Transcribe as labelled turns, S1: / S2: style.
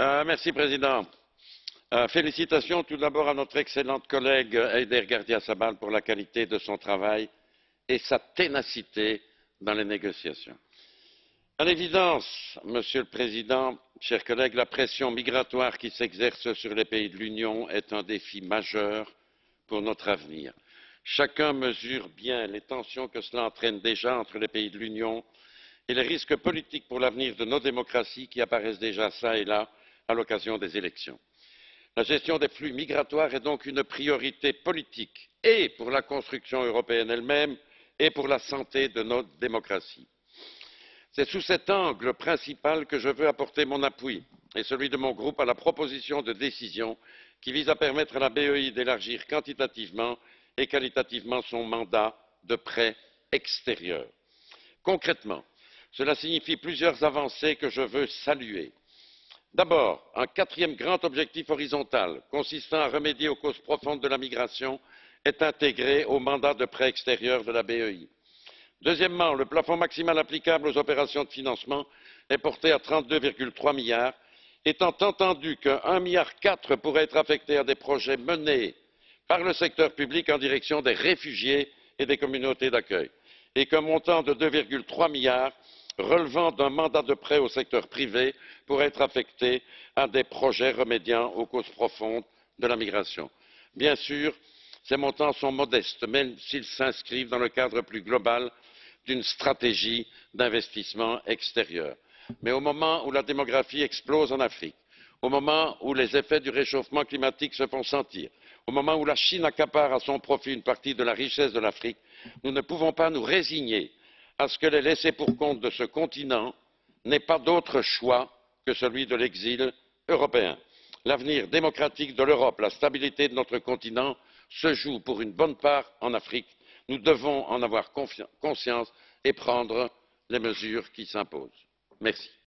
S1: Merci, Président. Félicitations tout d'abord à notre excellente collègue Eider Gardiazabal pour la qualité de son travail et sa ténacité dans les négociations. À l'évidence, Monsieur le Président, chers collègues, la pression migratoire qui s'exerce sur les pays de l'Union est un défi majeur pour notre avenir. Chacun mesure bien les tensions que cela entraîne déjà entre les pays de l'Union et les risques politiques pour l'avenir de nos démocraties qui apparaissent déjà çà et là à l'occasion des élections. La gestion des flux migratoires est donc une priorité politique, et pour la construction européenne elle-même, et pour la santé de nos démocraties. C'est sous cet angle principal que je veux apporter mon appui et celui de mon groupe à la proposition de décision qui vise à permettre à la BEI d'élargir quantitativement et qualitativement son mandat de prêt extérieur. Concrètement, cela signifie plusieurs avancées que je veux saluer. D'abord, un quatrième grand objectif horizontal consistant à remédier aux causes profondes de la migration est intégré au mandat de prêt extérieur de la BEI. Deuxièmement, le plafond maximal applicable aux opérations de financement est porté à 32,3 milliards, étant entendu que 1,4 milliard pourrait être affecté à des projets menés par le secteur public en direction des réfugiés et des communautés d'accueil, et qu'un montant de 2,3 milliards relevant d'un mandat de prêt au secteur privé pourrait être affecté à des projets remédiant aux causes profondes de la migration. Bien sûr, ces montants sont modestes, même s'ils s'inscrivent dans le cadre plus global d'une stratégie d'investissement extérieur. Mais au moment où la démographie explose en Afrique, au moment où les effets du réchauffement climatique se font sentir, au moment où la Chine accapare à son profit une partie de la richesse de l'Afrique, nous ne pouvons pas nous résigner à ce que les laissés pour compte de ce continent n'aient pas d'autre choix que celui de l'exil européen. L'avenir démocratique de l'Europe, la stabilité de notre continent se joue pour une bonne part en Afrique. Nous devons en avoir conscience et prendre les mesures qui s'imposent. Merci.